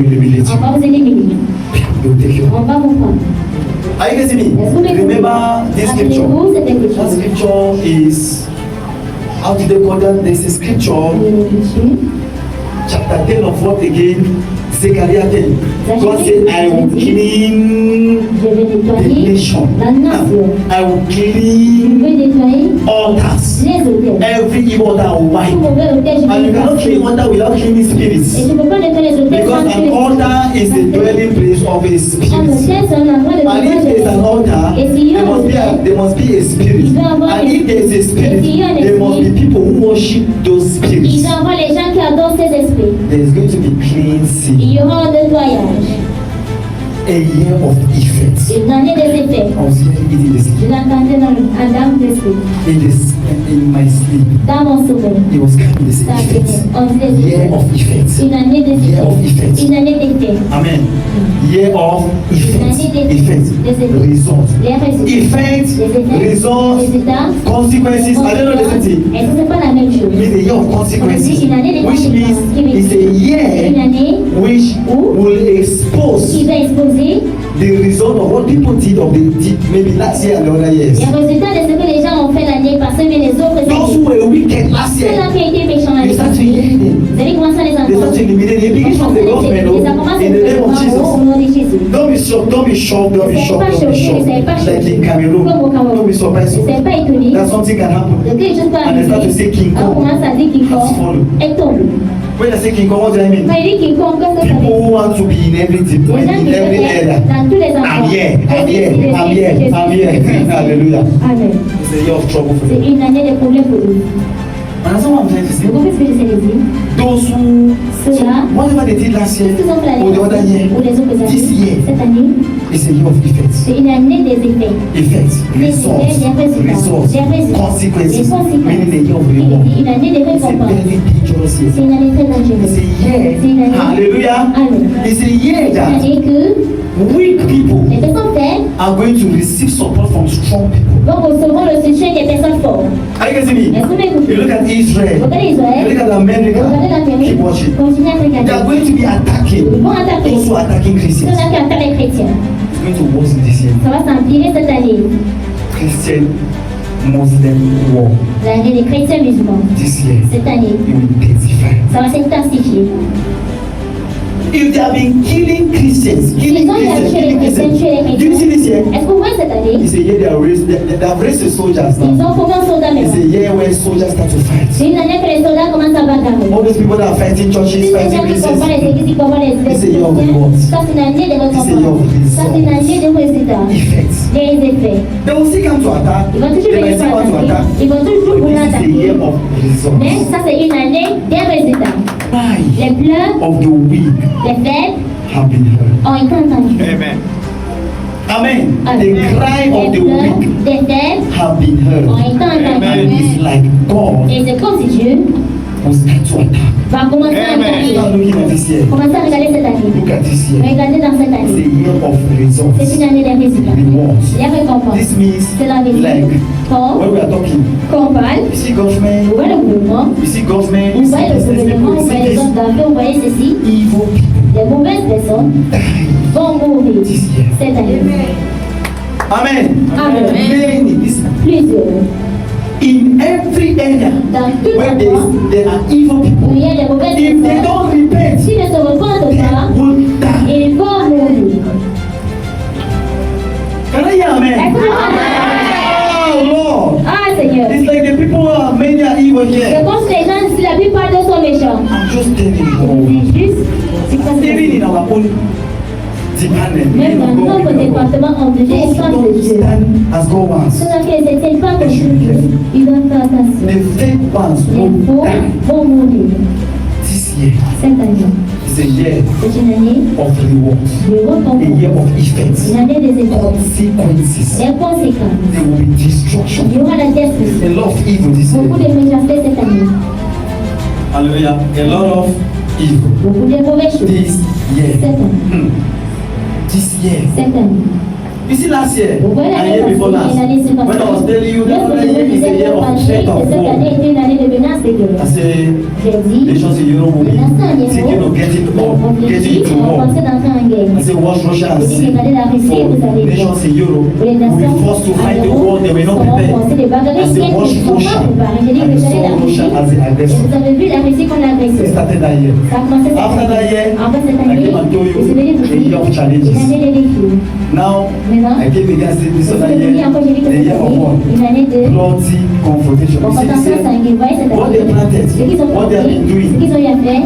On va vous éliminer. On va vous prendre. Are you getting me? Remember this scripture. That scripture is how did they call that? There's a scripture, chapter 10 of what again? Zechariah 10. God said, I will clean the nation. I will clean altars. Every evil altar will wipe. And you cannot clean altar without cleaning spirits. Because an altar is the dwelling place of a spirit. And if there is an altar, there must be a spirit. And if there is a spirit, there must be people who worship those spirits. There is going to be cleansing. Il y aura un nettoyage. A year of effects. Une année des effets. Je l'entendais dans l'esprit. In my sleep. Dans mon sommeil. It was coming the same effects. Year of effects. Une année des effets. Year of effects. Une année d'effets. Amen. Year of effects. Effects. Results. Effects. Results. Consequences. I don't know the same thing. Est-ce que c'est pas la même chose? It means a year of consequences. Which means it's a year which will expose the result of what people did maybe last year and the other years. Les résultats de ce que les gens ont fait l'année passée, mais les autres années. Those who were wicked last year, ceux-là qui ont été méchants l'année you start to hear them. Vous allez commencer à les entendre. They start to eliminate the implication of the government in the name of Jesus. Au nom de Jésus. Don't be shocked, don't be shocked, don't be shocked, don't be shocked. Like in Cameroon, don't be surprised. That something can happen. And they start to say King Kong has fallen. When I say King Kong, what do I mean? People who want to be in everything, in every area. I'm here. Hallelujah. Amen. It's a year of trouble for C'est them. une année de problème pour eux. And that's what I'm trying to say. Vous comprenez ce que j'essaie de dire? Those who, Ceux-là, whatever they did last year qu'ils ont fait l'année or the other passée, year, ou les autres this années, year cette année, is a year of effects. c'est une année des effets. Effects, results, consequences, meaning a year of reward. Une année de It's a récompense. very dangerous C'est year. une année très dangereuse. It's a year, hallelujah. Amen. It's a year C'est une that année que weak people les personnes faibles are going to receive support from strong people. vont recevoir le soutien des personnes fortes. Are you getting me? Est-ce que vous m'écoutez? You look at Israel, Regardez you Israël, look at America, regardez l'Amérique, keep watching. continuez à They are regarder. going to be Ils attacking, vont attaquer also attacking Christians. ceux-là qui attaquent les chrétiens. It's going to worsen this year. Ça va s'empirer cette année. Christian Muslim war. L'année des chrétiens musulmans. This year, Cette année, it will intensify. ça va s'intensifier. If they have been killing Christians, Ils ont tué les chrétiens, tué les do you see this year? chrétiens. Est-ce que vous voyez cette année? It's a year they have raised the soldiers Ils now. ont formé un soldat It's a maintenant. year where soldiers start to fight. C'est une année que les soldats commencent à bagarrer. All those people that are fighting churches, Tous ces fighting gens qui combattent les Christians, églises, qui combattent les It's a year of chrétiens, rewards. ça c'est une année de It's a year of récompense. Ça c'est une année de résultats. effects. Des effets. They will still come to attack. Ils vont toujours They venir might still want to pour attack. attaquer. Ils vont toujours But vouloir this is a attaquer. year of results. Mais ça c'est une année des résultats. Cry Les pleurs of the weak des faibles have been heard. ont été entendus. Amen. Amen. Amen. The cry of Les the pleurs weak des faibles have been heard. ont été And entendus. it's like God Et c'est comme si Dieu will start to attack. va commencer à Start attaquer. looking at this year. Commencez à regarder cette année. Look at this year. Regardez dans cette It's a année. year of C'est results. une année des résultats. Rewards. Les récompenses. This means Cela veut dire like quand when we are talking, on parle, you see government, vous voyez le gouvernement, you see government, you vous see voyez le business gouvernement, people, vous you voyez see les this hommes d'affaires, vous voyez ceci, evil people les mauvaises personnes die vont mourir this year. cette année. Amen. Amen. Many, this, Plusieurs. in every area Dans tout where endroit there are evil où people, il y a des mauvaises if they personnes, don't repent, s'ils ne se repentent they pas, will die. ils vont mourir. Can I hear amen? Est-ce que vous entendez? Oh Lord, Ah Seigneur, it's like the people who are many are evil je here. pense que les gens, si la plupart d'eux sont méchants. I'm just telling you. C'est juste, c'est parce Even in que our own department, même dans God, notre département, on veut those who l'espace de don't Dieu. stand as God wants, Ceux-là qui ne tiennent pas comme Dieu, ils doivent faire attention. the fake ones Les will faux die vont mourir this year. cette année. It's a year C'est une année of rewards, de a récompense, year of effects, une année des effets, consequences. des conséquences. There will be destruction. Il y aura la destruction. A lot of evil this Beaucoup year. de méchanceté cette année. Hallelujah. A lot of evil Beaucoup de mauvaises choses this year. cette année. This year. Cette année. You see last year, Vous voyez and l'année year passée before last, et l'année when I was telling you that lorsque je year vous is a disais year l'an of passé threat que of cette war. année était une année de menace de guerre. I say, J'ai dit, the nations in Europe will les nations en be thinking of getting réfléchissent into en war. pensant d'entrer en guerre. I say, watch Russia and J'ai dit see. que les années de la Russie, For vous allez voir. nations in Europe Les will be nations forced to fight the en war they were not prepared. forcés de bagarrer I say, qui watch ne sont Russia. pas préparés. J'ai dit And que you vous allez la saw Russia Russie. as the Et aggressor. vous avez vu la Russie comme It l'agresseur. started that year. Ça a commencé cette After that year, année. Après cette I année, came and told je suis venu you vous the dire year of une challenges. année de défis. Now, Maintenant, I came against this je other suis venu year, encore, j'ai dit que the cette year of année, war. une année de Bloody confrontation. You see this confrontation year? sanguine. Vous voyez cette What année, they planted, ce qu'ils ont what they have planté, been ce doing, qu'ils ont eu à faire,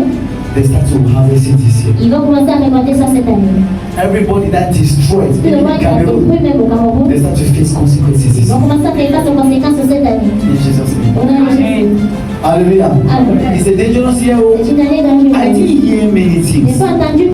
they start to harvest it this year. ils vont commencer à récolter ça cette année. Everybody that destroys, Tout le even monde in qui a Cameroon, détruit même au Cameroun, they start to face consequences this ils vont year. commencer à faire face aux conséquences de cette année. In Jesus' name. Au nom de Jésus. Hallelujah. Amen. It's a dangerous year. Oh. C'est une année I dangereuse. didn't hear many Je n'ai things. pas entendu